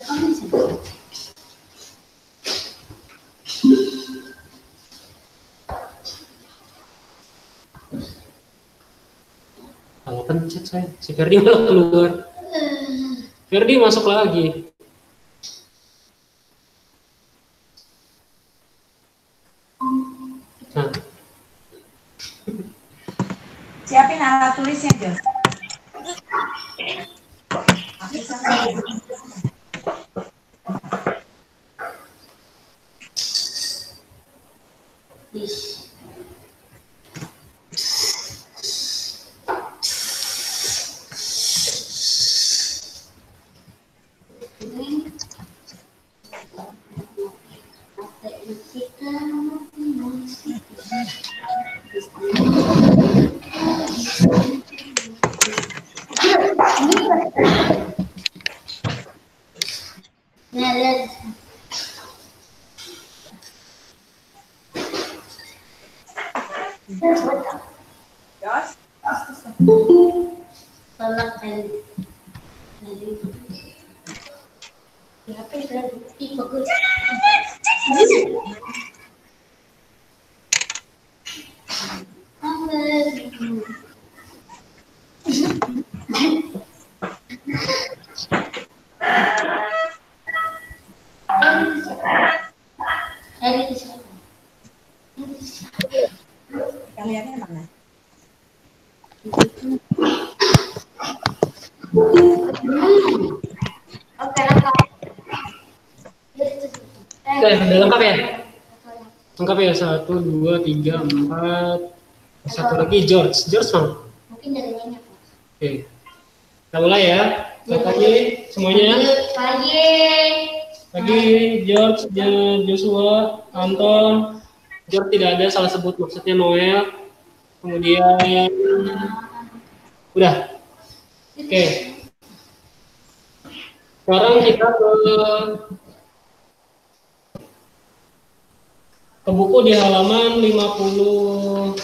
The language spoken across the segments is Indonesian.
Kalau pencet saya, si Ferdi malah keluar. Ferdi masuk lagi. Nah. Siapin alat tulisnya, Jos. Jos. Tolak tadi. Apa itu? Bagus. Kaliannya mana? Oke, udah lengkap ya? Lengkap ya, 1, 2, 3, 4. Satu lagi George. George dong. Mungkin dari banyak. Oke. Kita mulai ya. Selamat pagi semuanya. Pagi George, Joshua, Anton. George tidak ada, salah sebut maksudnya Noel. Kemudian udah. Oke. Sekarang kita ke buku di halaman 50.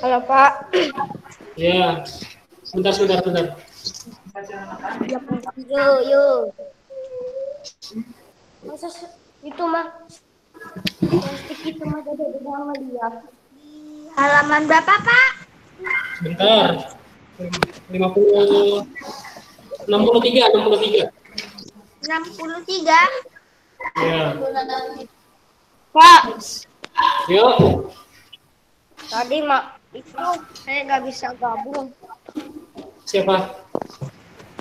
Halo Pak. Ya, sebentar. Yuk. Masa itu mah plastik itu mah jadi udah lihat. Halaman berapa Pak? Sebentar. 63. 63. Ya. Pak. Yuk. Tadi mak itu saya nggak bisa gabung. Siapa?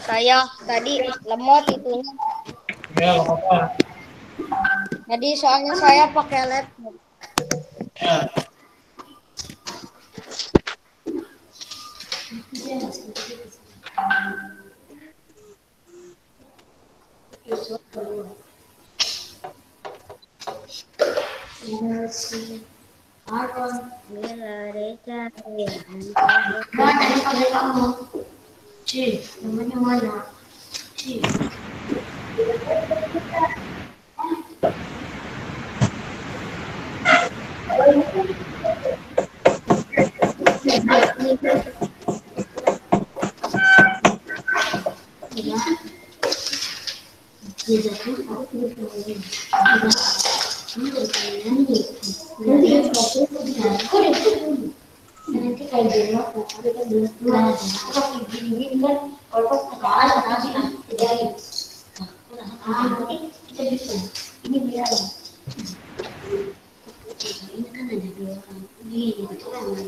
Saya tadi lemot itunya. Ya, nggak apa-apa. Jadi soalnya saya pakai laptop. Ya. Namanya mana? Nanti kayak gini, tapi kan belum pernah. Kalau gini kan, kalau pas salah sih jadi. Nanti kita bisa. Ini biar. Ini kan ada 2 orang. Ini 1 orang.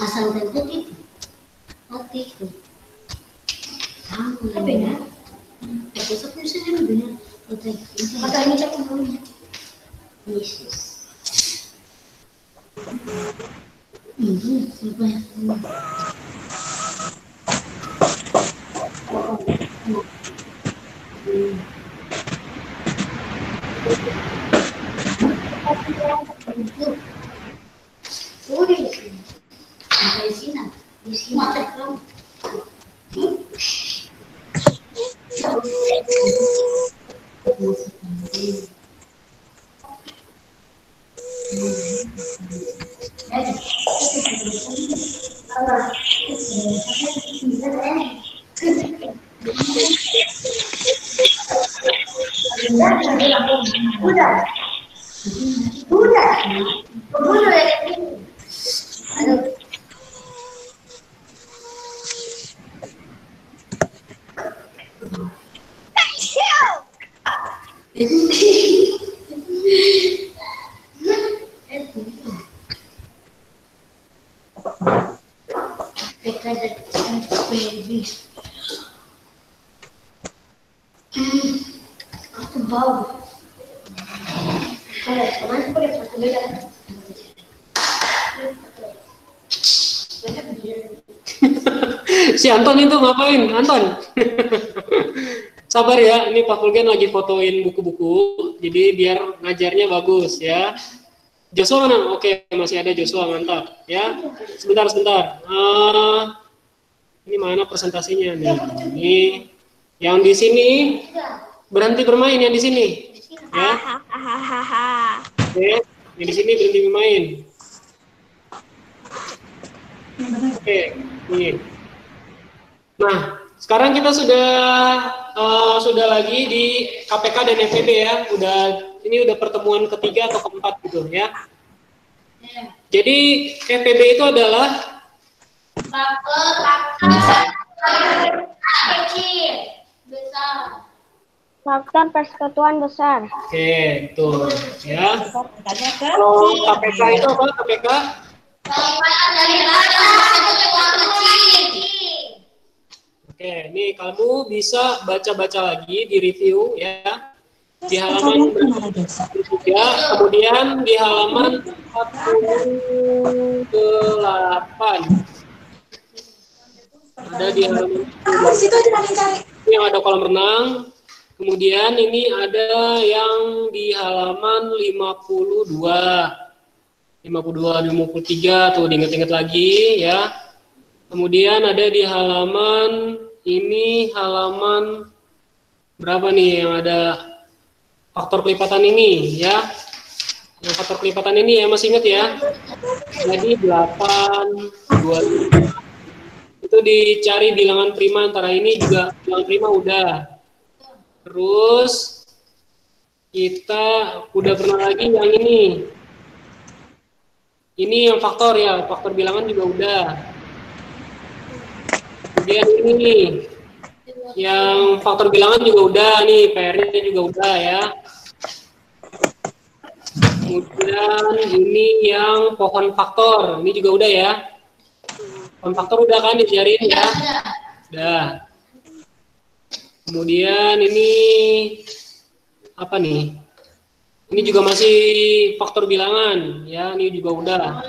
Asal dan putih, putih tuh. Apa ya? Besok misalnya benar. Maka ini cek dulu. Yesus. Apa ya? Di sini terang. Si Anton itu ngapain? Anton. Sabar ya, ini Pak Fulgen lagi fotoin buku-buku, jadi biar ngajarnya bagus ya. Joshua mana? Oke, masih ada Joshua, mantap ya. Sebentar. Ini mana presentasinya nih? Ini yang di sini berhenti bermain yang di sini. Ya. Oke, yang di sini berhenti bermain. Oke, ini. Nah, sekarang kita sudah lagi di KPK dan FEB ya. Ini udah pertemuan ketiga atau keempat gitu ya. Jadi FEB itu adalah Faktor persekutuan besar. Oke, tuh ya. Kalau KPK itu apa? KPK? Oke, ini kamu bisa baca-baca lagi di review ya. Di halaman 3, kemudian di halaman 48. Ada di halaman 48. Ini yang ada kolam renang. Kemudian ini ada yang di halaman 52, 53 tuh diinget-inget lagi ya. Kemudian ada di halaman berapa nih yang ada faktor kelipatan ini ya. Yang faktor kelipatan ini ya masih ingat ya. Jadi 8, 2, itu dicari bilangan prima antara ini juga bilangan prima udah. Terus kita udah pernah lagi yang ini. Ini yang faktor ya, faktor bilangan juga udah. Kemudian ini nih, yang faktor bilangan juga udah nih, PR-nya juga udah ya. Kemudian ini yang pohon faktor, ini juga udah ya. Pohon faktor udah kan diajarin ya? Udah. Kemudian ini apa nih? Ini juga masih faktor bilangan ya, ini juga udah.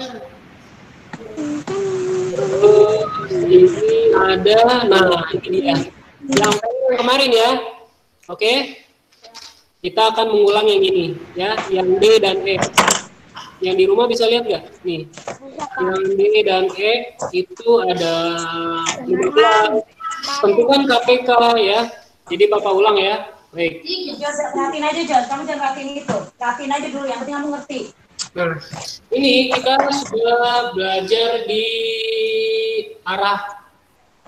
Terus ini ada, nah ini dia. Yang kemarin ya. Oke. Kita akan mengulang yang ini ya, yang D dan E. Yang di rumah bisa lihat nggak? Nih. Yang D dan E itu ada 15, tentukan KPK ya. Jadi Bapak ulang ya. Baik. Jos, perhatiin aja Jos, kamu jangan perhatiin itu. Perhatiin aja dulu, yang penting kamu ngerti. Nah, ini kita sudah belajar di arah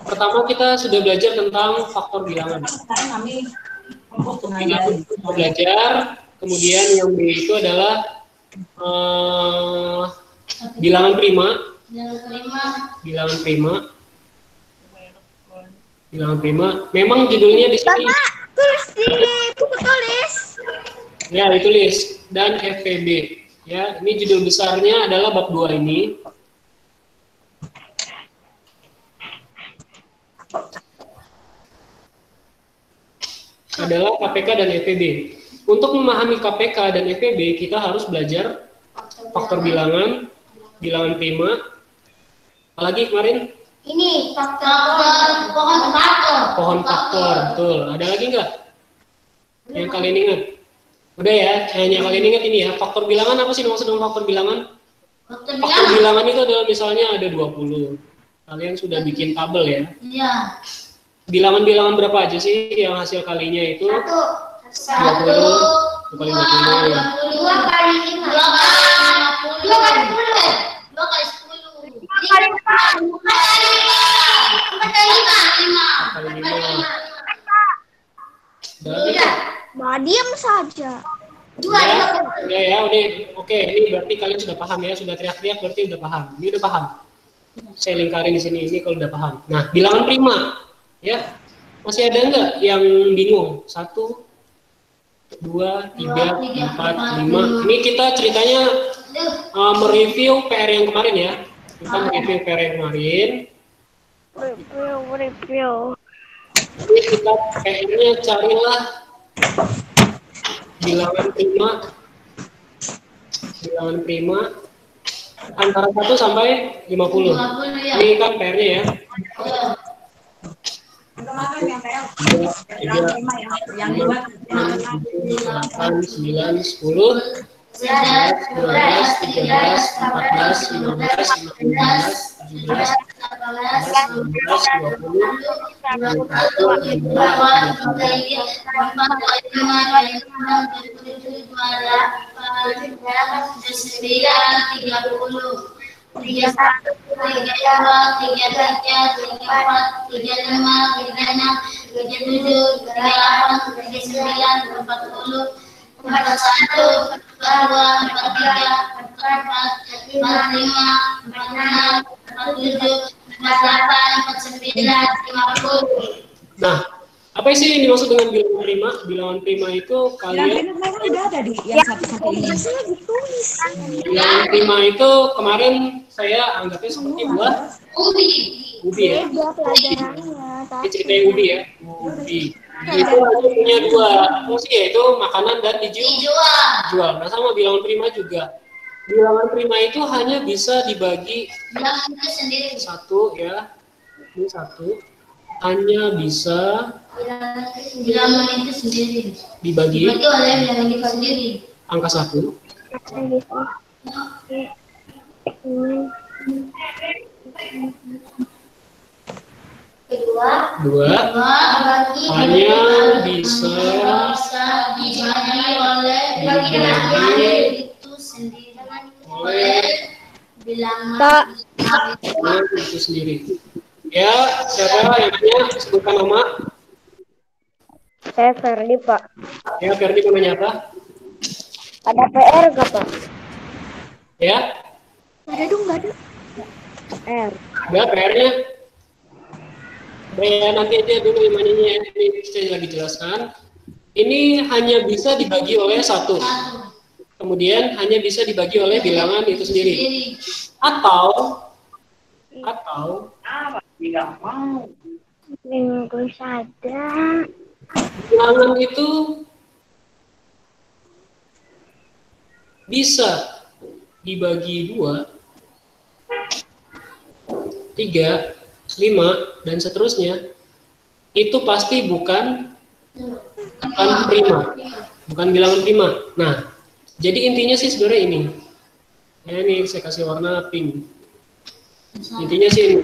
pertama, kita sudah belajar tentang faktor bilangan. Sekarang kami Kita belajar, kemudian yang B itu adalah bilangan prima. Bilangan prima. Memang judulnya di sini. Bapak, tulis di buku tulis. Ya, ditulis. Dan FPB. Ya, ini judul besarnya adalah bab 2 ini. Adalah KPK dan FPB. Untuk memahami KPK dan FPB, kita harus belajar faktor bilangan, bilangan prima. Apalagi kemarin? Ini faktor pohon faktor. Pohon faktor, betul. Ada lagi nggak yang kalian ingat? Udah ya, hanya kalian ingat ini ya. Faktor bilangan apa sih maksud dengan faktor bilangan? Faktor bilangan itu adalah misalnya ada 20. Kalian sudah bikin tabel ya? Iya. Bilangan-bilangan berapa aja sih yang hasil kalinya itu? 1, 20 kali 20 ya. 2 kali 5, 2 kali 10, 2 kali 10, 2 kali 4, 4 kali 5, 4 kali 5, 4 kali 5. Kali 5. Udah. Bah, diam saja. Udah ya, udah. Oke, ini berarti kalian sudah paham ya, sudah teriak-teriak berarti udah paham. Ini udah paham. Saya lingkarin di sini ini kalau udah paham. Nah, bilangan prima, ya. Masih ada nggak yang bingung? 1, 2, 3, 4, 5. Ini kita ceritanya mereview PR yang kemarin ya. Kita mereview PR yang kemarin. Review. Ini kita PR-nya carilah bilangan prima antara 1 sampai 50. Ini kan PR-nya ya. kemarin yang saya 2, 3, yang dibuat 8, 9, 10, 11, 12, 13, 14, 15, 16, 17, 18, 19, 20, Nah, apa sih yang dimaksud dengan bilangan prima? Bilangan prima itu kalian mereka udah ada di yang satu sampai ini. bilangan prima itu kemarin saya anggapnya seperti buah ubi ya. Beda pelajarannya. Ini ceritanya ubi ya. Ubi. Itu hanya punya 2 fungsi, yaitu makanan dan dijual. Nah, sama bilangan prima juga. Bilangan prima itu hanya bisa dibagi satu ya. Ini 1 hanya bisa dibagi angka 1. Dua hanya bisa dibagi oleh bilangan itu sendiri. Ya, siapa yang nanya? Sebutkan nama. Saya Ferdi, Pak. Ya, Ferdi mau nanya apa? Ada PR nggak, Pak? Ya, Ada dong, nggak ada. PR. ada PR-nya. Ya, nanti aja dulu imannya ya. Ini saya lagi jelaskan. Ini hanya bisa dibagi oleh 1. Kemudian hanya bisa dibagi oleh bilangan itu sendiri. Atau Tidak mau. Minggu saja. bilangan itu bisa dibagi 2, 3, 5, dan seterusnya. Itu pasti bukan prima, bukan bilangan prima. Nah, jadi intinya sih sebenarnya ini. Ya, ini saya kasih warna pink. Intinya sih ini.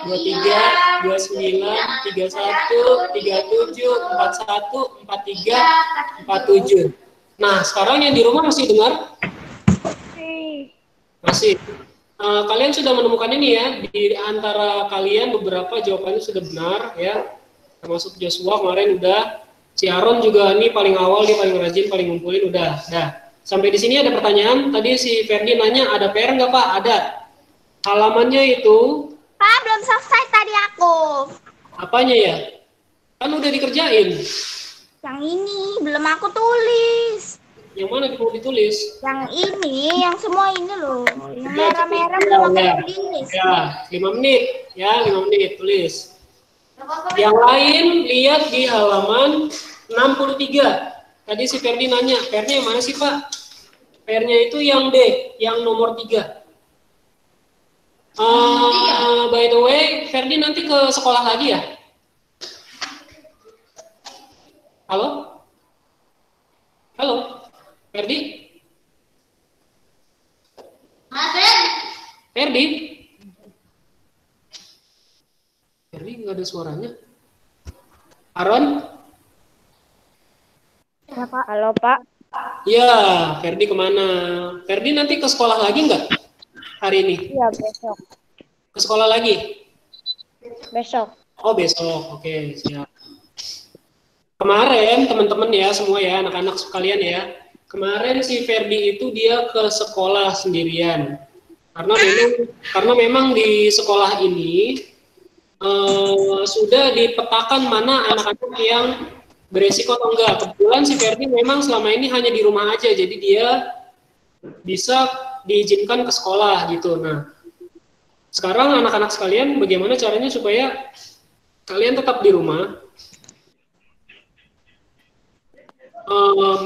23, 29, 31, 37, 41, 43, 47. Nah, sekarang yang di rumah masih dengar? Masih. Kalian sudah menemukan ini ya, di antara kalian beberapa jawabannya sudah benar ya, termasuk Joshua kemarin udah, si Aaron juga ini paling awal, dia paling rajin, paling ngumpulin udah. Nah, sampai di sini ada pertanyaan, tadi si Ferdi nanya ada PR nggak Pak? Ada. Halamannya itu. Pak, belum selesai tadi aku. Apanya ya? Kan udah dikerjain. Yang ini belum aku tulis. Yang mana perlu ditulis? Yang ini, yang semua ini loh. Yang merah-merah belum aku tulis. Ya, 5 menit. Ya, 5 menit tulis. Yang lain lihat di halaman 63. Tadi si Ferdi nanya, PR-nya yang mana sih Pak? PR-nya itu yang D, yang nomor 3. By the way, Ferdi nanti ke sekolah lagi ya? Halo? Halo? Ferdi? Ferdi? Ferdi nggak ada suaranya. Aaron? Ya, Pak. Halo, Pak. Ya, Ferdi kemana? Ferdi nanti ke sekolah lagi nggak hari ini? Iya, besok. Ke sekolah lagi? Besok. Oh, besok. Oke, siap. Kemarin, teman-teman ya, semua ya, anak-anak sekalian ya. Kemarin si Ferdi itu dia ke sekolah sendirian. Karena memang di sekolah ini sudah dipetakan mana anak-anak yang beresiko atau enggak. Kebetulan si Ferdi memang selama ini hanya di rumah aja, jadi dia bisa diizinkan ke sekolah gitu. Nah, sekarang anak-anak sekalian bagaimana caranya supaya kalian tetap di rumah,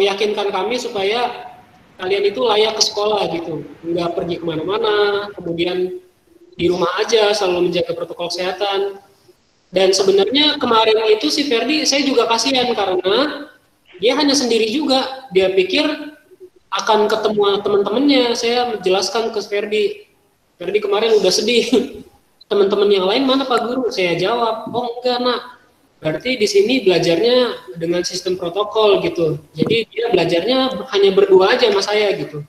meyakinkan kami supaya kalian itu layak ke sekolah gitu, nggak pergi kemana-mana, kemudian di rumah aja selalu menjaga protokol kesehatan. Dan sebenarnya kemarin itu si Ferdi saya juga kasihan karena dia hanya sendiri juga, dia pikir akan ketemu teman-temannya. Saya menjelaskan ke Ferdi kemarin udah sedih, teman-teman yang lain mana Pak Guru? Saya jawab, oh enggak nak, berarti di sini belajarnya dengan sistem protokol gitu. Jadi dia belajarnya hanya berdua aja sama saya gitu.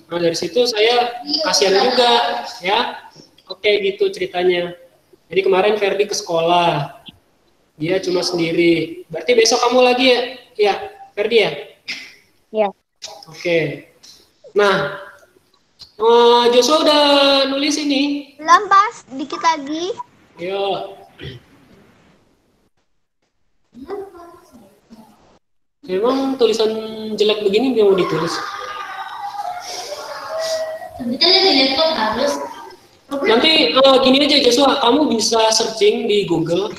Nah dari situ saya kasihan juga ya. Oke gitu ceritanya. Jadi kemarin Ferdi ke sekolah, dia cuma sendiri. Berarti besok kamu lagi ya, ya Ferdi ya? Iya. Oke. Nah, Joshua udah nulis ini? Belum, Pas. Dikit lagi. Yuk. Memang tulisan jelek begini dia mau ditulis. Sebetulnya di laptop harus. Nanti gini aja Joshua, kamu bisa searching di Google.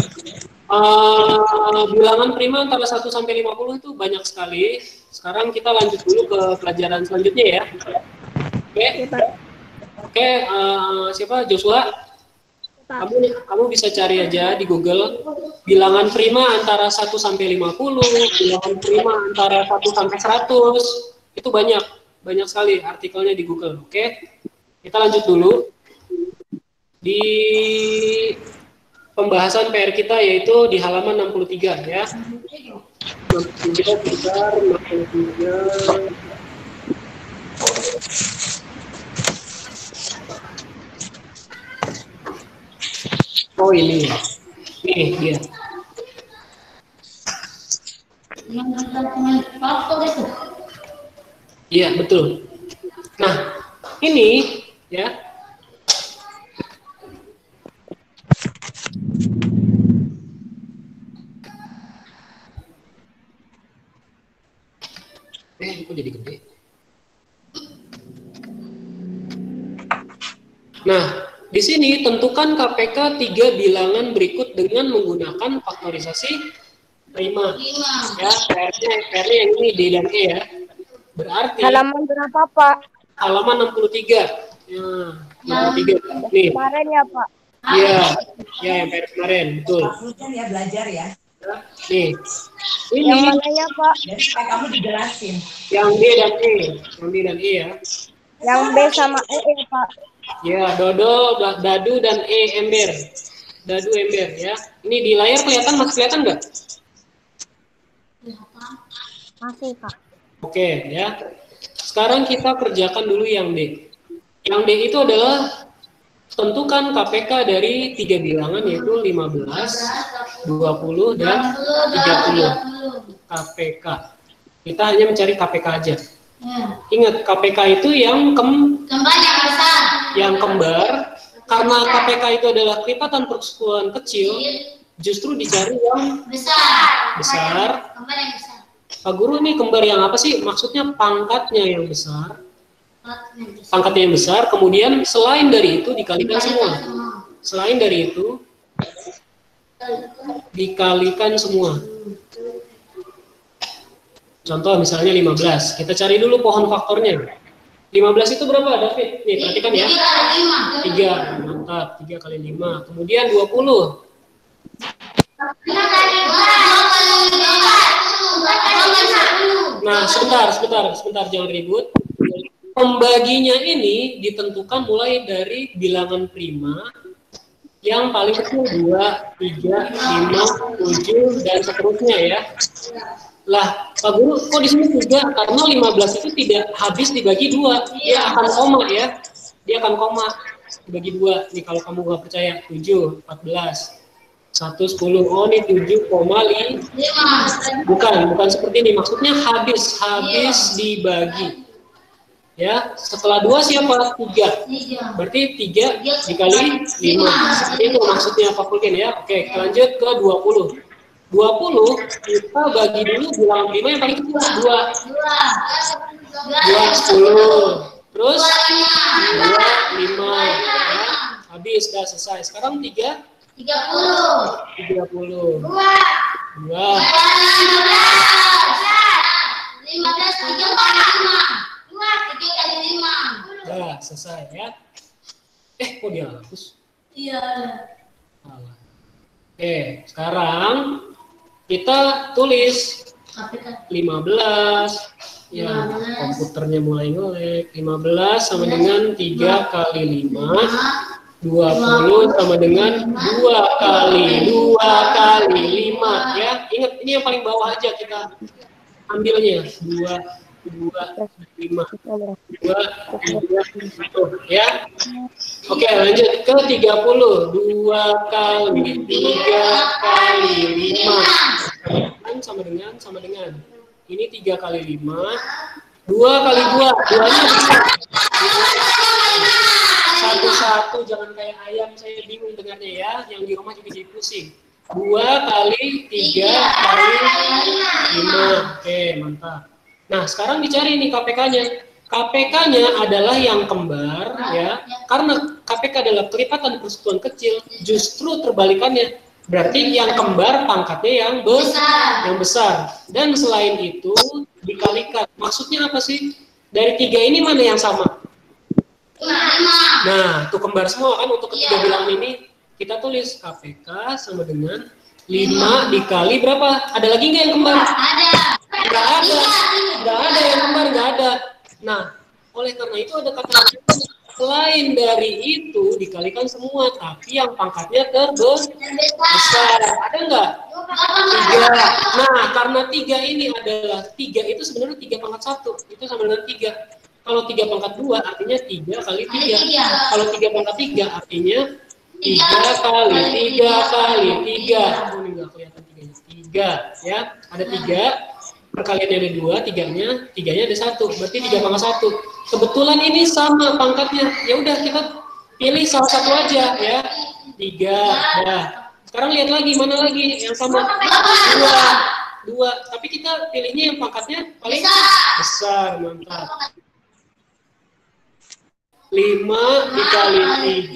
Bilangan prima antara 1 sampai 50 itu banyak sekali. Sekarang kita lanjut dulu ke pelajaran selanjutnya ya. Oke. Oke, siapa Joshua? Kamu bisa cari aja di Google bilangan prima antara 1 sampai 50, bilangan prima antara 1 sampai 100. Itu banyak sekali artikelnya di Google, oke? Kita lanjut dulu di pembahasan PR kita yaitu di halaman 63 ya. 63 sebentar, 63. Oh ini dia. Iya betul. Nah ini ya. Kok jadi gede? Nah, di sini tentukan KPK 3 bilangan berikut dengan menggunakan faktorisasi prima. Ya, PR-nya yang ini D dan E ya. Berarti Halaman berapa, Pak? halaman 63. Ya, 63. Nih. Kemarin ya, Pak? Iya, ya yang PR kemarin, betul. Maksudnya ya belajar ya. Nih. Ini Yang mana ya, Pak? Jadi supaya kamu dijelasin. yang D dan E. Yang D dan E ya. Yang B sama E ya, Pak? Ya, Dodo, Dadu, dan E ember. dadu ember ya. Ini di layar kelihatan, masih kelihatan nggak? Masih, Kak. Oke ya. Sekarang kita kerjakan dulu yang D. Yang D itu adalah tentukan KPK dari 3 bilangan yaitu 15, 20, dan 30. KPK. Kita hanya mencari KPK aja. Ingat, KPK itu yang Kembar yang besar. yang kembar. Karena KPK itu adalah kelipatan persekutuan kecil, justru dicari yang besar. Kembar yang besar. Pak Guru, ini kembar yang apa sih? Maksudnya pangkatnya yang besar. Pangkatnya yang besar, kemudian selain dari itu dikalikan semua. Selain dari itu dikalikan semua. Contoh misalnya 15. Kita cari dulu pohon faktornya. 15 itu berapa, David? Nih, perhatikan ya. 3. Mantap, 3 kali 5. Kemudian 20. Nah, sebentar, jangan ribut. Pembaginya ini ditentukan mulai dari bilangan prima yang paling kecil 2, 3, 5, 7, dan seterusnya ya. Lah, Pak Guru, kok di sini 3? Karena 15 itu tidak habis dibagi 2. Dia akan koma ya. Dia akan koma dibagi 2. Nih kalau kamu nggak percaya, 7, 14. 1, 10, oh ini 7,5. Bukan seperti ini, maksudnya habis dibagi. Ya, setelah 2 siapa? 3. Berarti 3 dikali 5. Seperti itu maksudnya Pak Fulgen ya. Oke, kita lanjut ke 20. 20 kita bagi dulu bilangan prima yang paling kecil 2. 10. Terus 2, 5. Ya, habis, sudah selesai. Sekarang 3. 30. 2. 15, 3 kali 5. Nah, selesai ya. Kok dia hapus? Iya. Oke, sekarang kita tulis 15. Ya, komputernya mulai ngelek. 15 sama dengan 3 kali 5. 20 sama dengan 2 kali 5 ya. Ingat, ini yang paling bawah aja kita ambilnya. 2, 5. 2, 3 ya. Oke, lanjut ke 30. 2 kali 3 kali 5 sama dengan ini 3 kali 5. 2 kali 2, 2-nya bisa. Satu-satu, jangan kayak ayam, saya bingung dengarnya ya. Yang di rumah juga jadi pusing. 2 kali 3 kali 5. Oke, mantap. Nah, sekarang dicari nih KPK-nya. KPK-nya adalah yang kembar ya. Karena KPK adalah kelipatan persekutuan kecil, justru terbalikannya. Berarti yang kembar pangkatnya yang besar. Dan selain itu dikalikan. Maksudnya apa sih? Dari 3 ini mana yang sama? 5. Nah, itu kembar semua kan untuk ketiga bilangan ini. Kita tulis KPK sama dengan 5 dikali berapa? Ada lagi nggak yang kembar? Nggak ada yang kembar, nggak ada. Nah, oleh karena itu ada kata selain dari itu dikalikan semua, tapi yang pangkatnya terbesar. Ada nggak? 3. Nah, karena 3 ini adalah 3 itu sebenarnya 3 pangkat 1. Itu sama dengan 3. Kalau 3 pangkat 2 artinya 3 kali 3. Kalau 3 pangkat 3 artinya 3 kali 3 kali 3. Oh, ini nggak kelihatan 3-nya. 3 ya. Ada 3. Perkaliannya ada 2, 3-nya ada 1. Berarti 3 pangkat 1. Kebetulan ini sama pangkatnya. Ya udah kita pilih salah satu aja ya. 3. Nah, sekarang lihat lagi mana lagi yang sama. 2. Tapi kita pilihnya yang pangkatnya paling besar. Mantap. 5 dikali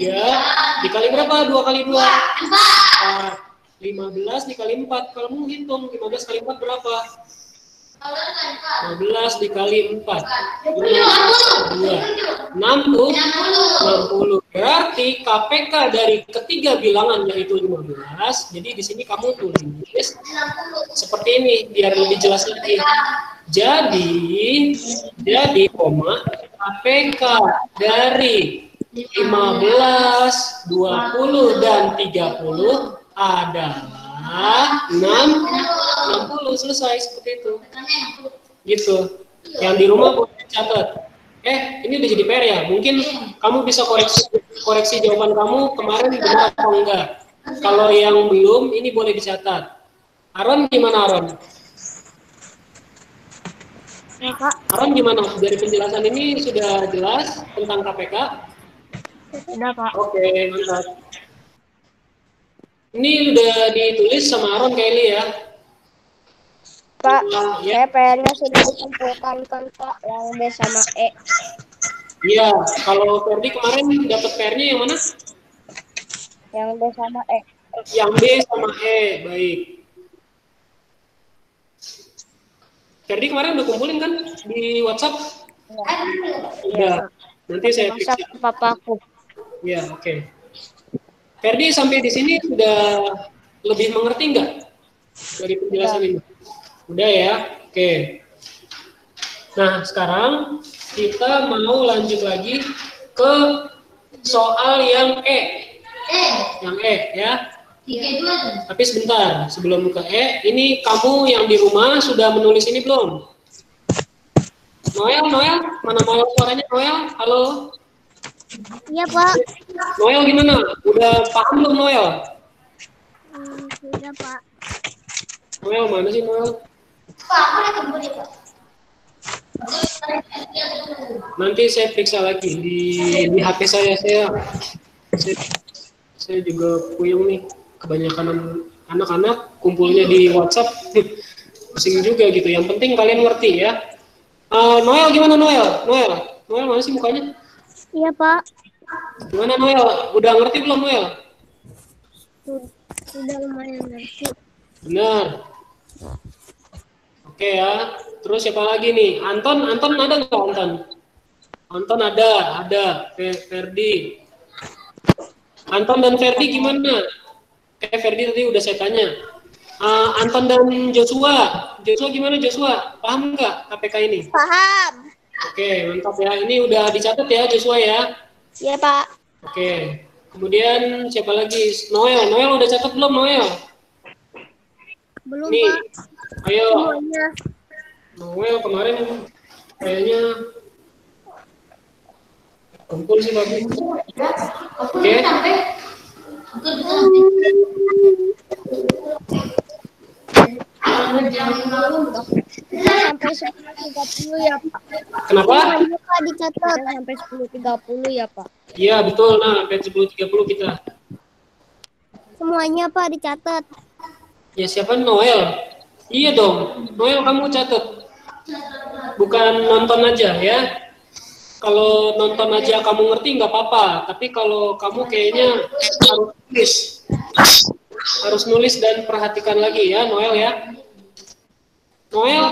3 dikali berapa? 2 kali 2? 4. 15 dikali 4. Kalau mau hitung 15 kali 4 berapa? 15 dikali 4. 2. 60. Berarti KPK dari ketiga bilangan yaitu 15. Jadi di sini kamu tulis seperti ini biar lebih jelas lagi. Jadi koma KPK dari 15, 20, dan 30 adalah 60. Selesai seperti itu. Gitu. Yang di rumah boleh catat. Ini udah jadi PR ya. Mungkin kamu bisa koreksi jawaban kamu kemarin benar atau enggak. Kalau yang belum, ini boleh dicatat. Aron gimana Aron? Aron gimana? Dari penjelasan ini sudah jelas tentang KPK? Sudah, Pak. Oke, mantap. Ini udah ditulis sama Aron Kelly ya? Pak, Ya. saya PR-nya sudah dikumpulkan kan, Pak, yang B sama E. Iya, kalau Ferdi kemarin dapat PR-nya yang mana? Yang B sama E. Yang B sama E, baik. Ferdi kemarin udah kumpulin kan di WhatsApp? Iya. Nanti saya Masa periksa. papaku. Iya, oke. Ferdi sampai di sini sudah lebih mengerti nggak dari penjelasan ini? Udah ya, oke. Nah, sekarang kita mau lanjut lagi ke soal yang E. Yang E ya. Tapi sebentar, sebelum ke E, ini kamu yang di rumah sudah menulis ini belum? Noel, mana Noel suaranya Noel? Halo? Iya, Pak. Noel gimana? Udah paham belum Noel? Sudah, Pak. Noel mana sih Noel? Nanti saya periksa lagi di HP saya juga puyeng nih. Kebanyakan anak-anak kumpulnya di WhatsApp. Pusing juga gitu. Yang penting kalian ngerti ya. Noel gimana Noel? Noel mana sih mukanya? Iya, Pak. Gimana Noel? Udah ngerti belum Noel? Sudah lumayan ngerti. Benar. Oke ya. Terus siapa lagi nih? Anton ada nggak Anton? Anton ada. Ferdi. Anton dan Ferdi gimana? Ferdi tadi udah saya tanya. Anton dan Joshua gimana Joshua? Paham nggak KPK ini? Paham. Oke, mantap ya. Ini udah dicatat ya Joshua ya? Iya, Pak. Oke. Kemudian siapa lagi? Noel udah catat belum Noel? Belum, Nih, Pak. ayo. Semuanya. Noel kemarin kayaknya kumpul sih bagus. Oke. Sampai 10.30 ya, Pak. Kenapa? Semuanya, Pak, dicatat. Sampai 10.30 ya, Pak. Iya betul. Nah, sampai 10.30 kita. Semuanya, Pak, dicatat. Ya siapa Noel? Iya dong. Noel kamu catat. Bukan nonton aja ya. Kalau nonton aja kamu ngerti nggak apa-apa. Tapi kalau kamu kayaknya harus nulis dan perhatikan lagi ya Noel ya. Noel,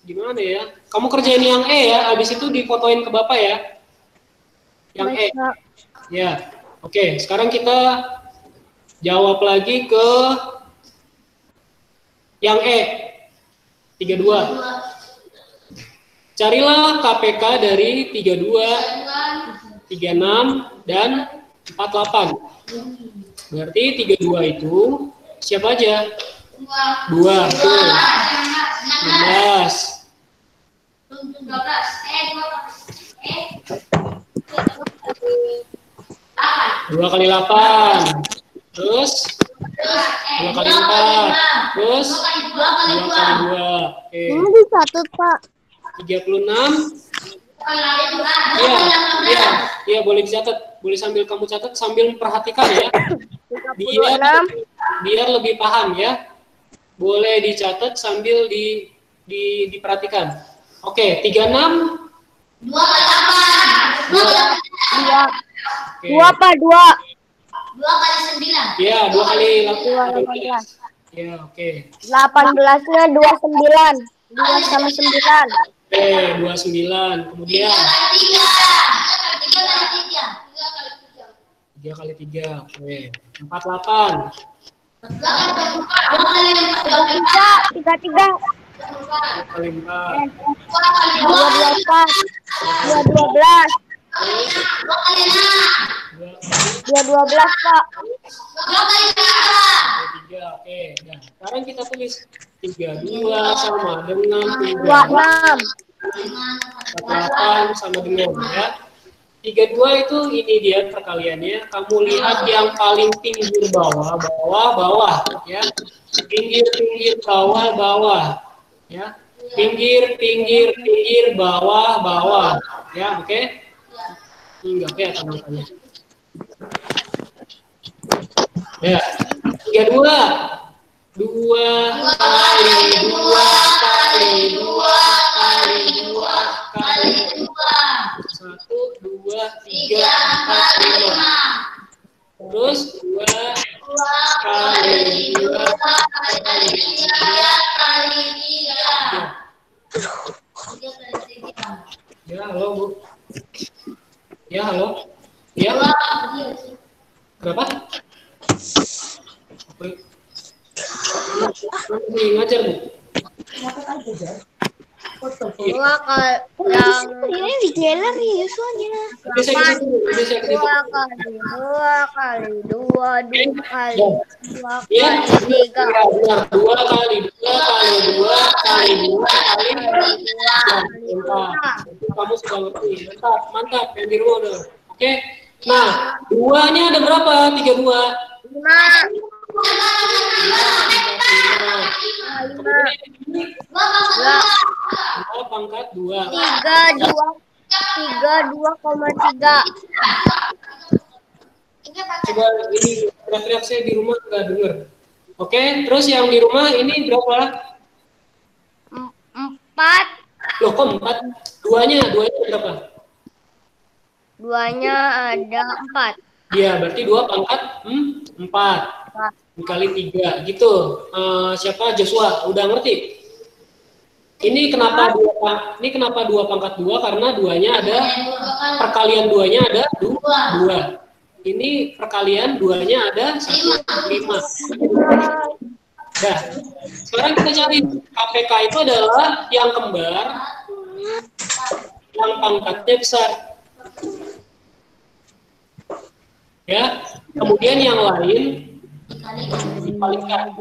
gimana ya? Kamu kerjain yang E ya. Habis itu difotoin ke bapak ya. Yang E. Ya. Oke. Sekarang kita jawab lagi ke yang E. 32. Carilah KPK dari 32, 36, dan 48. Berarti 32 itu siapa aja? 2. Betul. 16. 2 kali 8. Terus 2 kali 4. Terus 2 kali 2. Oke. Ini dicatat, Pak. 36. Iya, boleh dicatat. Boleh sambil kamu catat sambil memperhatikan ya. Biar lebih paham ya. Boleh dicatat sambil diperhatikan. Oke, 36. 2 kali 8. 2, Pak, 2. 2 kali 9. Iya, 2 kali 18. 18. Ya, oke. 18-nya 29. 2 sama 9. Oke, 29. Kemudian 3 kali 3. Oke. 48. 3. 2 kali 4. 2 12, 2 12 Pak. 3. Oke. Nah, sekarang kita tulis 32 sama dengan 26. 8 sama dengan ya. 32 itu ini dia perkaliannya. Kamu lihat yang paling pinggir bawah, bawah ya. Pinggir bawah ya. Pinggir bawah ya, oke? Enggak kelihatan angkanya. Ya. 32. 2 kali 2 kali 2 kali 2 kali 1, 2, 3, 4, 5. Terus 2 kali 2 kali 3. Ya, halo Bu. Ya, halo. Ya. Berapa? Ngajar Bu. 2 kali yang ini di galeri ya soalnya. 2 kali 2 kali 2 kali 2 Ya, kali 3. benar. 2 kali 2 kali 2 kali 2 kali 4. Kamu sudah ngerti. Mantap. Yang di rumah udah. Oke. Nah, 2-nya ada berapa? 32. 5. 2 pangkat 2. 32,3. Coba ini teriak-teriak, saya di rumah nggak dengar. Oke, terus yang di rumah ini berapa? 4. Loh, kok 4? Duanya berapa? 2-nya ada 4. Iya, berarti 2 pangkat 4 dikali 3 gitu. Siapa? Joshua, udah ngerti? Ini kenapa 2 pangkat 2? Karena 2-nya ada perkalian 2-nya ada 2. Ini perkalian 2-nya ada 5. Nah, sekarang kita cari KPK itu adalah yang kembar yang pangkatnya besar. Ya, kemudian yang lain dikalikan.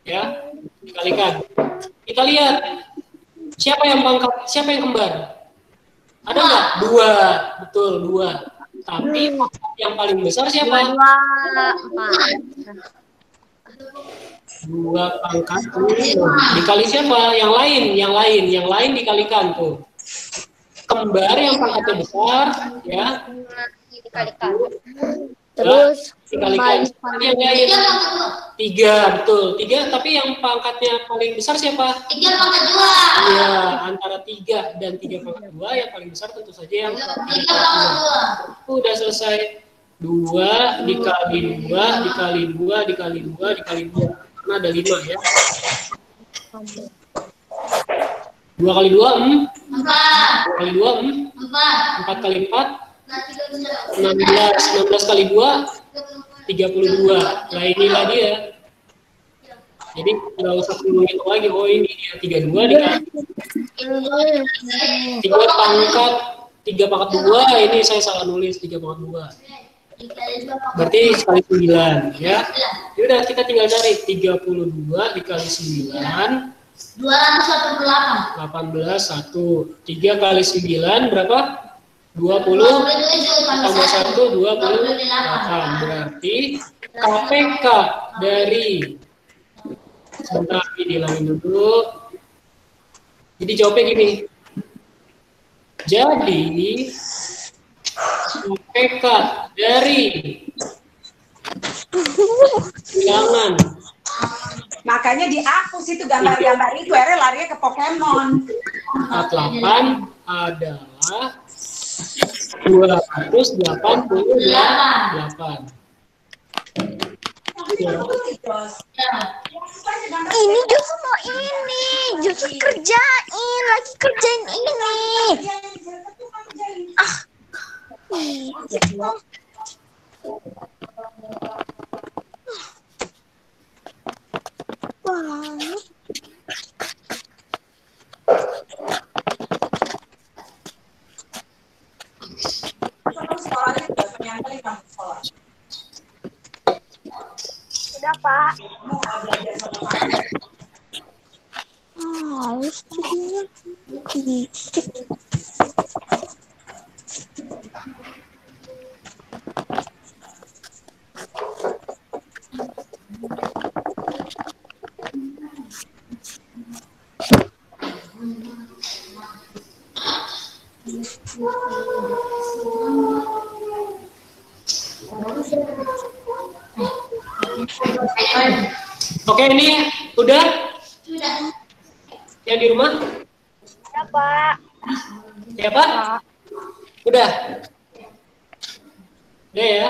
Ya, dikalikan. Kita lihat siapa yang kembar? Ada nggak? 2, betul 2. Tapi yang paling besar siapa? 2 pangkat 2 dikali siapa? Yang lain dikalikan tuh. Kembar yang pangkatnya besar, ya. Dikalikan. Terus dikalikan yang lain 3, betul 3. Tapi yang pangkatnya paling besar siapa? 3 pangkat 2. Iya, antara 3 dan 3 pangkat 2 yang paling besar tentu saja yang 3 pangkat 2. Udah selesai. 2 dikali 2 dikali 2 dikali 2 dikali 2. Karena ada 5 ya. 2 kali 2 4. 2 kali 2 4. 4 kali 4 16 kali 2 32. Nah, inilah dia. Jadi nggak usah menghitung lagi. Oh, ini dia 32 dikali 3 pangkat 2. Ini saya salah nulis 3 pangkat 2. Berarti sekali 9 ya. Yaudah, kita tinggal cari 32 dikali 9 288. 18 1. 3 kali 9 berapa? 20 tambah 1 28. Berarti KPK dari, sebentar ini dihilangin dulu. Jadi jawabnya gini. Jadi KPK dari bilangan. Makanya dihapus itu gambar-gambar itu, akhirnya larinya ke Pokemon. 48 adalah 288. ini justru mau ini, justru lagi kerjain ini. Udah, Pak. Harus jadinya dikit. Oke, ini udah? Yang di rumah? Ya, Pak. Ya, Pak? Udah? Udah ya?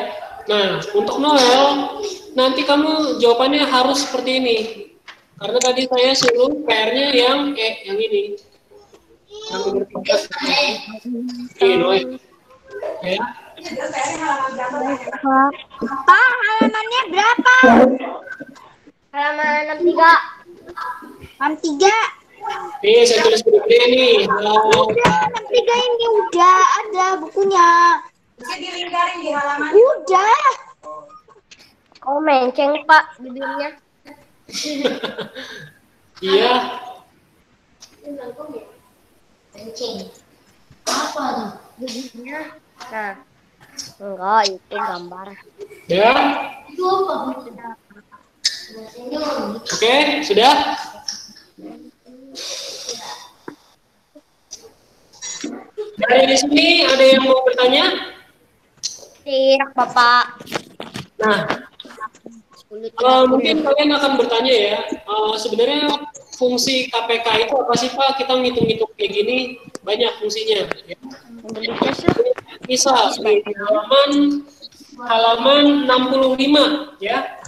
Nah, untuk Noel, nanti kamu jawabannya harus seperti ini. Karena tadi saya suruh PR-nya yang ini. Yang bertiga. Oke, Noel. Ya. Pak, halamannya berapa? Halaman 63. 63. Nih, saya tulis gede nih. Udah, 63 ini udah ada bukunya. Bisa dilingkarin di halaman. Udah. Oh, menceng, Pak, bibirnya. Iya. Kencing. Apa tuh? Bibirnya. Nah. Enggak, itu gambar. Ya. Itu apa? Senyum. Oke, sudah? Dari di sini ada yang mau bertanya? Tidak, Bapak. Nah, mungkin kalian akan bertanya ya, sebenarnya fungsi KPK itu apa sih Pak? Kita ngitung-ngitung kayak gini, banyak fungsinya. Ya. Misal di halaman 65 ya,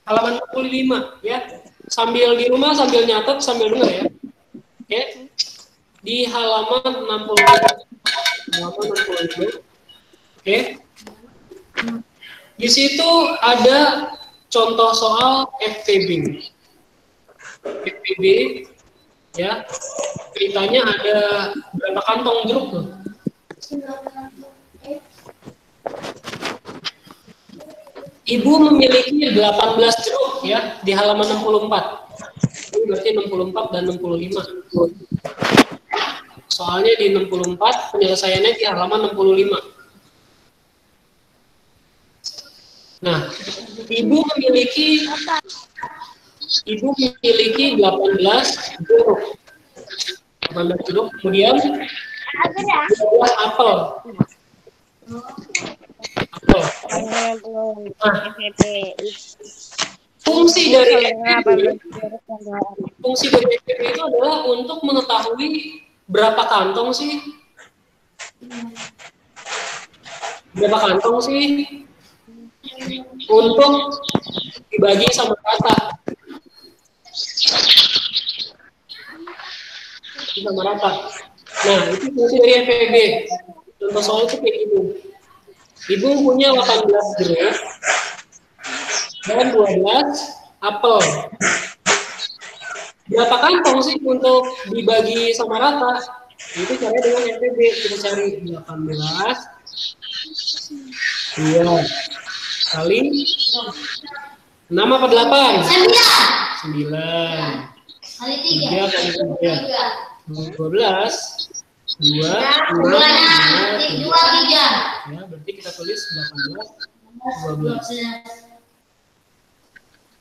halaman 65 ya. Sambil di rumah sambil nyatet sambil dengar ya. Oke. Di halaman 65. Halaman 65. Oke. Di situ ada contoh soal FPB. FPB ya. Ceritanya ada berapa kantong jeruk tuh? Ibu memiliki 18 jeruk ya di halaman 64. Ini berarti 64 dan 65. Soalnya di 64, penyelesaiannya di halaman 65. Nah, ibu memiliki 18 jeruk. 18 jeruk, kemudian 12 apel. Apel. Nah, fungsi dari FPB itu adalah untuk mengetahui berapa kantong sih? Berapa kantong sih? Untuk dibagi sama rata. Sama rata. Nah, itu fungsi dari FPB. Contoh soal itu kayak gini. Ibu punya 18 jeruk dan 12 apel. Berapa kantong sih untuk dibagi sama rata? Itu caranya dengan FPB. Kita cari 18 2 kali 6 apa 8? 9 Kali 3 kali 3 12 2 3 ya, berarti kita tulis 18 12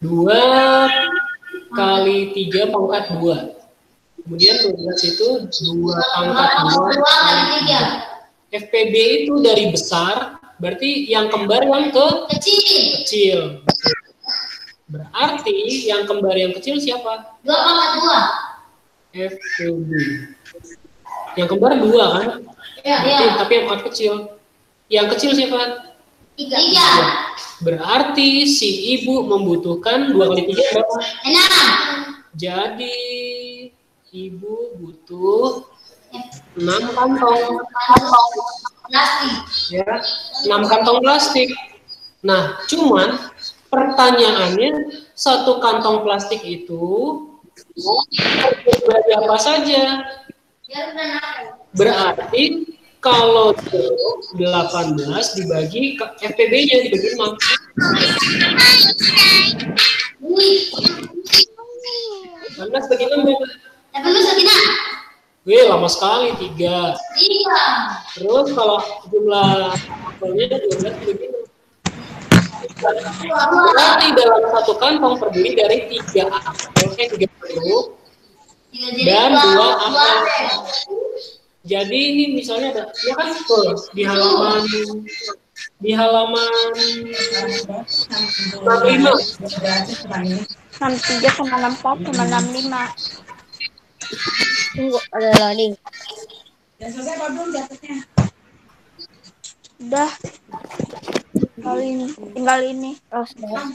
2 kali 3 pangkat 2, kemudian 12 itu 2 pangkat 2 kali 3. FPB itu dari besar, berarti yang kembar yang kecil. Berarti yang kembar yang kecil siapa? 2 pangkat 2. FPB. Yang kembar 2 kan? Iya. Tapi yang pangkat kecil. Yang kecil siapa? 3. Berarti si ibu membutuhkan 2 kali 3 berapa? 6. Jadi ibu butuh 6 kantong Plastik. ya, 6 kantong plastik. Nah, cuman pertanyaannya, 1 kantong plastik itu berarti apa saja? Berarti kalau 18 dibagi FPB-nya dibagi 6. lama sekali 3. Terus kalau jumlah sampelnya 12 begini. Berarti dalam satu kantong terdiri dari 3 apel, 3 jeruk dan 2 apel. Jadi ini misalnya ada, ya kan tuh di halaman 65. 63 sama 64 sama 65. Tunggu, ada loading. Dan selesai apa belum jatuhnya? Udah. Tinggal ini. Oh, sudah.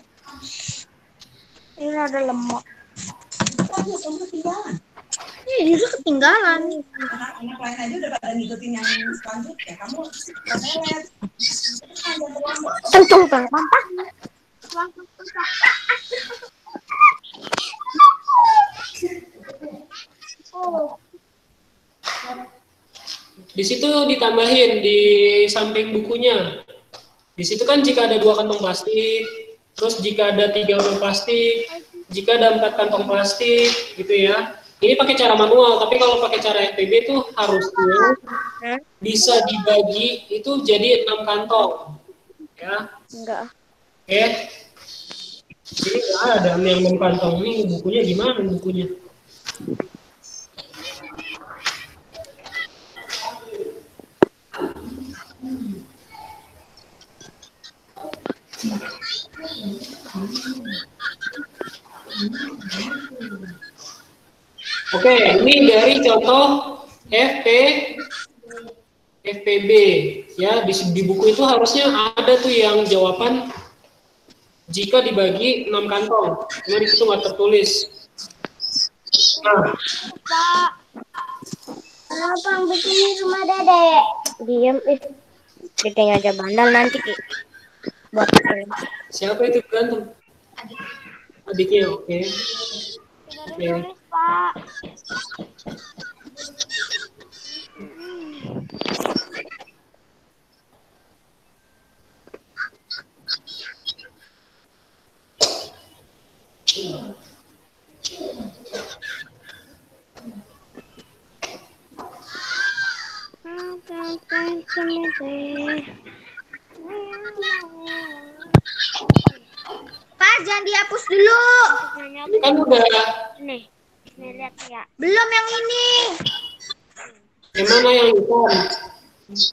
Ini ada lemot. Kamu ketinggalan. Ini dia ketinggalan. Anak lain aja udah pada ngikutin yang selanjutnya. Kamu kemelet. Kenceng banget. Oh. Di situ ditambahin di samping bukunya. Di situ kan jika ada 2 kantong plastik, terus jika ada 3 kantong plastik, jika ada 4 kantong plastik, gitu ya. Ini pakai cara manual, tapi kalau pakai cara FPB itu harusnya bisa dibagi itu jadi 6 kantong, ya. Enggak. Oke. Jadi nggak ada yang 6 kantong ini bukunya gimana bukunya? Oke, ini dari contoh FPB ya, di buku itu harusnya ada tuh yang jawaban jika dibagi 6 kantong. Cuma di situ nggak tertulis. Nah, Pak, kenapa begini rumah Dedek? Diam, Dedek aja bandel nanti buat siapa itu berantem? Adiknya, oke. Oke. Pak. Pak, jangan dihapus dulu. Ini kan udah. Nih lihat ya. Belum yang ini. Yang mana yang hitam?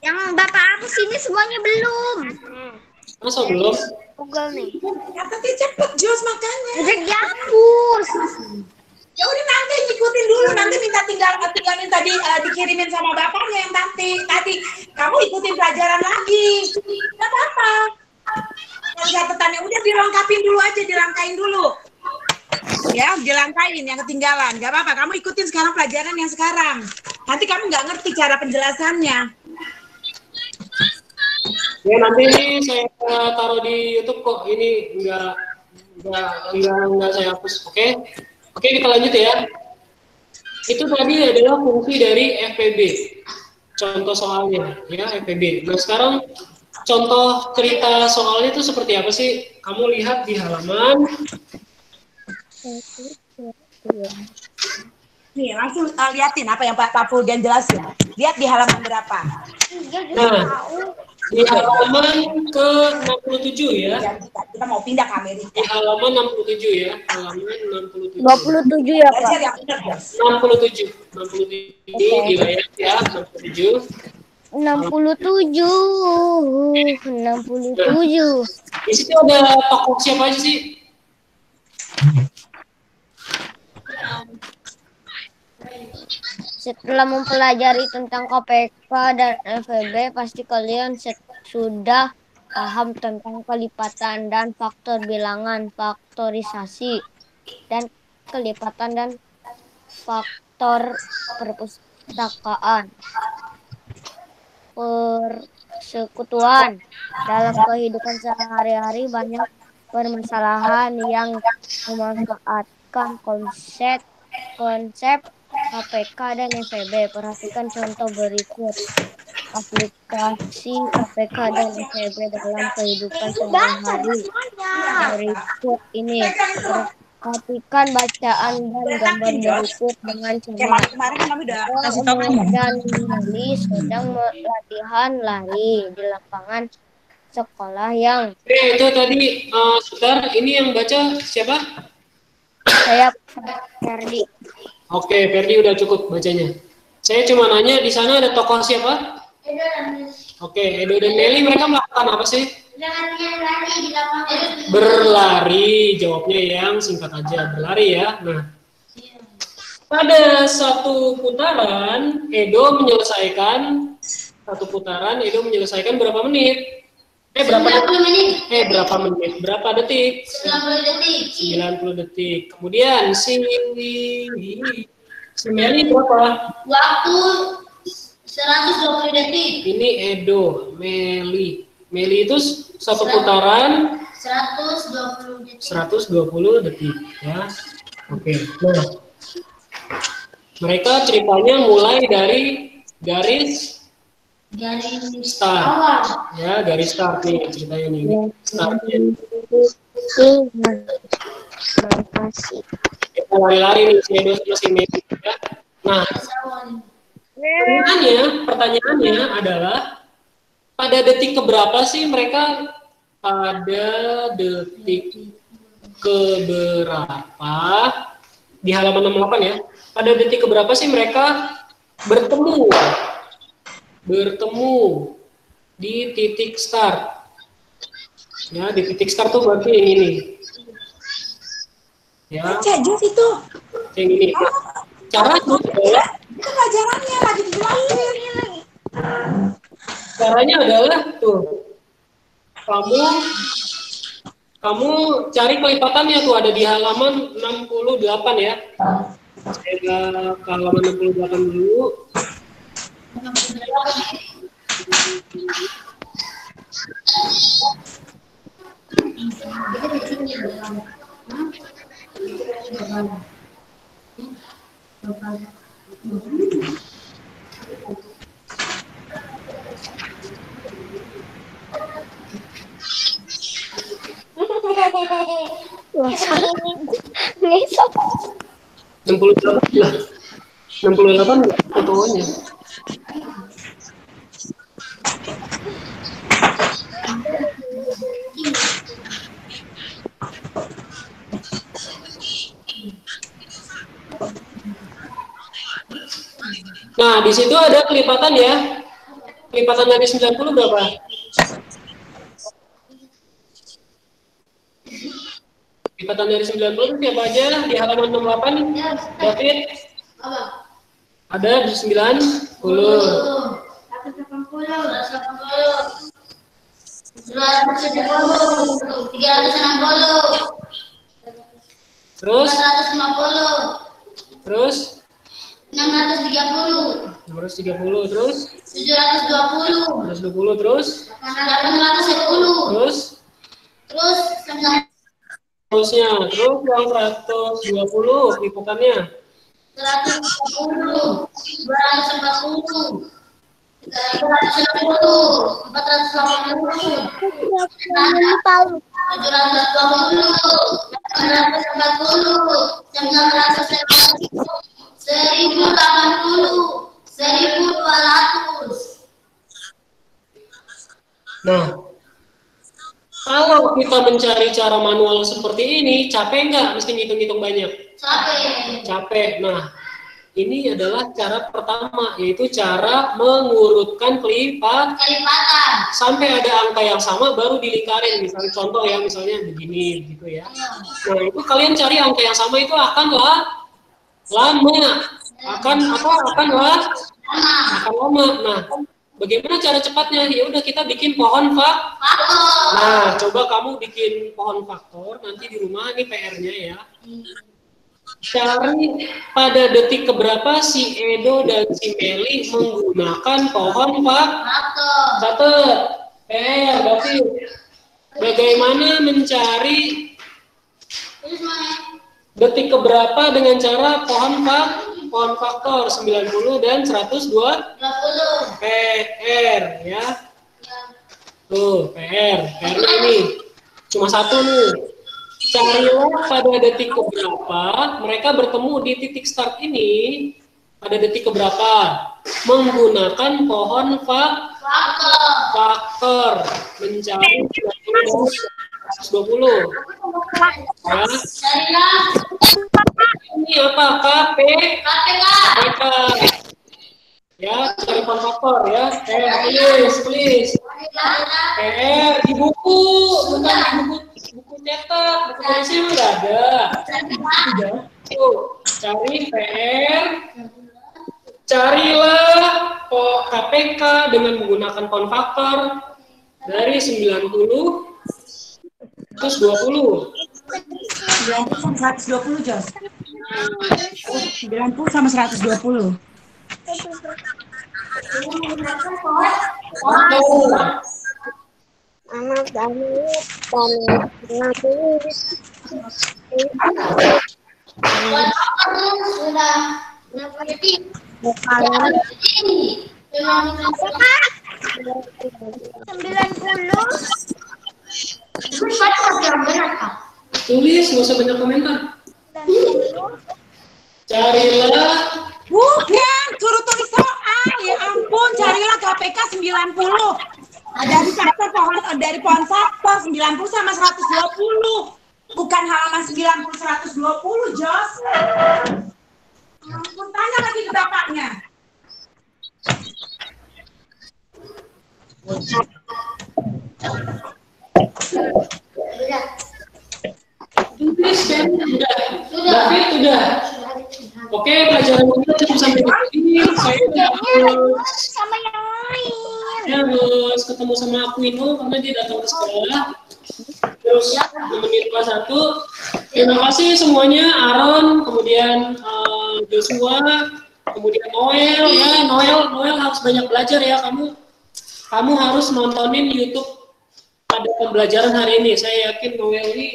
Yang Bapak hapus ini semuanya belum. Masa belum? Google nih. Ya tapi cepet Jos makanya. Udah dihapus. Ya udah nanti ikutin dulu, nanti tinggal minta dikirimin sama bapaknya yang tadi kamu ikutin pelajaran lagi. Nggak apa-apa. Kalau catatannya udah dilengkapin dulu aja, dilangkain dulu. Ya, dilangkain yang ketinggalan. Nggak apa-apa, kamu ikutin sekarang pelajaran yang sekarang. Nanti kamu nggak ngerti cara penjelasannya. Ya nanti ini saya taruh di YouTube kok. Ini enggak saya hapus. Oke, kita lanjut ya. Itu tadi adalah fungsi dari FPB. Contoh soalnya, ya FPB. Nah sekarang contoh cerita soalnya itu seperti apa sih? Kamu lihat di halaman. Nih, langsung liatin apa yang Pak Fulgen jelasin. Lihat di halaman berapa. Nah, di halaman ke-67 ya. Kita mau pindah ke Amerika. Di halaman 67 ya. Halaman 67. 27 ya, Pak. Belajar yang benar, Jos. 67. 67 gila ya, 67. 67. Di situ ada tokoh siapa aja sih? Setelah mempelajari tentang KPK dan FEB, pasti kalian sudah paham tentang kelipatan dan faktor bilangan, faktorisasi, dan kelipatan dan faktor perpustakaan, persekutuan. Dalam kehidupan sehari-hari banyak permasalahan yang memanfaatkan konsep KPK dan FEB. Perhatikan contoh berikut. Aplikasi KPK dan FEB dalam kehidupan sehari-hari. Berikut ini. Perhatikan bacaan dan gambar berikut dengan Kayak cermat. kemarin kan kami udah kasih tahu kan. Dan Meli sedang latihan lari di lapangan sekolah yang Itu tadi sebentar, ini yang baca siapa? saya Ferdi. Oke, Ferdi udah cukup bacanya. Saya cuma nanya di sana ada tokoh siapa? Oke, Edo dan Meli mereka melakukan apa sih? Berlari, jawabnya yang singkat aja, berlari ya. Nah, pada satu putaran, Edo menyelesaikan berapa menit? Berapa menit? Berapa detik? 90 detik. Kemudian si Meli berapa? Waktu 120 detik. Ini Edo, Meli itu satu putaran 120 detik. 120 detik ya. Oke. Nah, mereka ceritanya mulai dari garis start. Ya, garis start nih ceritanya nih. Startnya. Kita lari-lari nih si Edo sama si Meli ya. Nah, pertanyaannya adalah pada detik keberapa sih mereka di halaman 68 ya, pada detik keberapa sih mereka bertemu di titik start ya. Di titik start tuh berarti yang ini ya, Jus itu. yang ini. Nah, caranya adalah Itu pelajarannya lagi dijelasin. caranya adalah tuh, kamu cari kelipatannya tuh ada di halaman 68 ya. Saya ke halaman 68 dulu. Besok 68 lah. 68 fotonya. Nah, di situ ada kelipatan ya. Kelipatan dari 90 berapa? Kelipatan dari 90 siapa aja di halaman 68? David? Ada di 90. 360. Terus? 450. Terus? 630. 630 terus? 720. 120 terus? 810. Terus? Terus Terusnya, terus yang 120 kelipatannya? 120. 240. 360. 480. 720. 840. 940. 1080. 1200. Nah, kalau kita mencari cara manual seperti ini, capek nggak mesti ngitung-ngitung banyak? Capek. Nah, ini adalah cara pertama, yaitu cara mengurutkan kelipatan. Sampai ada angka yang sama, baru dilingkarin. Misalnya contoh ya, misalnya begini, gitu ya. Nah, itu kalian cari angka yang sama itu akan lama. Akan lama. Nah, bagaimana cara cepatnya? Ya udah kita bikin pohon faktor. Nah, coba kamu bikin pohon faktor nanti di rumah, ini PR-nya ya. Cari pada detik keberapa si Edo dan si Meli menggunakan pohon faktor. Catat. PR berarti bagaimana mencari detik keberapa dengan cara pohon faktor 90 dan 120 PR ya. Tuh, PR-nya ini cuma satu nih. Carilah pada detik keberapa mereka bertemu di titik start ini, pada detik keberapa, menggunakan pohon faktor mencari 120. Ya. Ini apa? KPK. Ya, cari pohon faktor ya. Please. PR di buku, bukan di buku cetak, buku tulisnya emang nggak ada. Tuh, cari PR, carilah KPK dengan menggunakan pohon faktor dari 90 terus 20. 90 sama 120, Jos. 90 sama 120. Anak Tulis, nggak usah banyak komentar. Carilah. Bukan, suruh tulis soal. Ya ampun, carilah KPK 90. Dari pohon faktor 90 sama 120. Bukan halaman 90 120, Jos. Ya ampun, tanya lagi ke bapaknya. Tulis kan udah. David udah. Oke, pelajaran kita cukup sampai di sini. Saya sama yang lain. harus ketemu sama Aquino karena dia datang ke sekolah. Terus nemenin kelas 1. Terima kasih semuanya, Aaron, kemudian Joshua, kemudian Noel ya. Noel harus banyak belajar ya. Kamu harus nontonin YouTube pada pembelajaran hari ini. Saya yakin Noel ini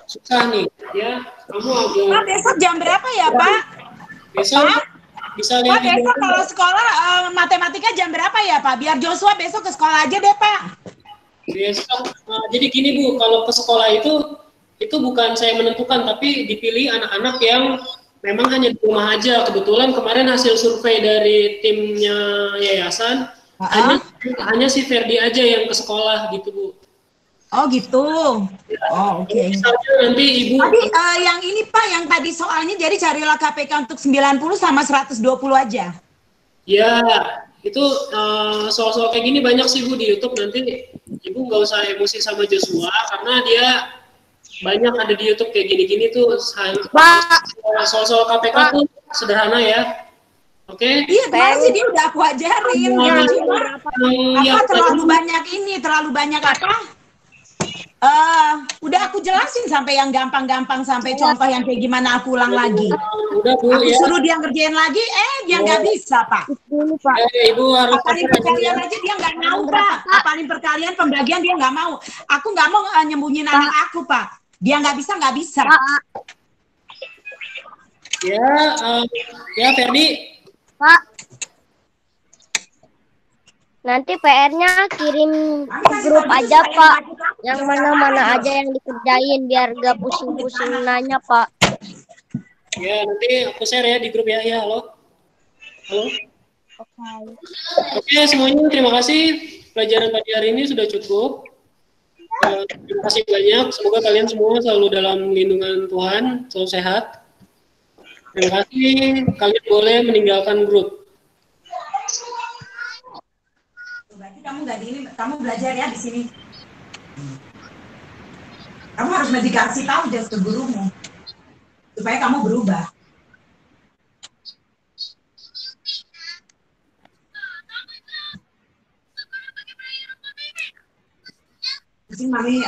susah nih ya. Kamu agak. Pak, besok jam berapa ya, Pak? Besok bisa lihat. Pak, besok kalau sekolah matematika jam berapa ya, Pak? Biar Joshua besok ke sekolah aja deh, Pak. Besok, jadi gini Bu, kalau ke sekolah itu bukan saya menentukan, tapi dipilih anak-anak yang memang hanya di rumah aja. Kebetulan kemarin hasil survei dari timnya yayasan, hanya si Ferdi aja yang ke sekolah gitu Bu. Oh gitu. Oh oke. Misalnya nanti Ibu. Tadi yang ini Pak, yang tadi soalnya jadi carilah KPK untuk 90 sama 120 aja. Ya, itu soal-soal kayak gini banyak sih Bu di YouTube. Nanti Ibu nggak usah emosi sama Joshua karena dia banyak ada di YouTube kayak gini-gini tuh. Soal-soal KPK tuh sederhana ya. Oke? Iya, pasti dia udah aku ajarin. Terlalu banyak apa? Udah aku jelasin sampai yang gampang-gampang, sampai contoh yang kayak gimana aku ulang lagi. Udah Bu, aku ya. suruh dia ngerjain lagi, dia nggak bisa Pak. Ibu harus apalin perkalian aja dia nggak mau Pak. Apalin perkalian pembagian dia nggak mau. Aku nggak mau nyembunyiin anak aku Pak. Dia nggak bisa. Ya Ferdi. Pak, nanti PR-nya kirim ke grup aja Pak. Yang mana-mana aja yang dikerjain biar gak pusing-pusing nanya Pak. Ya nanti aku share ya di grup ya. Ya halo. Oke semuanya terima kasih. Pelajaran pagi hari ini sudah cukup. Terima kasih banyak. Semoga kalian semua selalu dalam lindungan Tuhan, selalu sehat. Terima kasih. Kalian boleh meninggalkan grup. Berarti kamu belajar ya di sini. Kamu harus dikasih tahu just ke gurumu supaya kamu berubah. Mami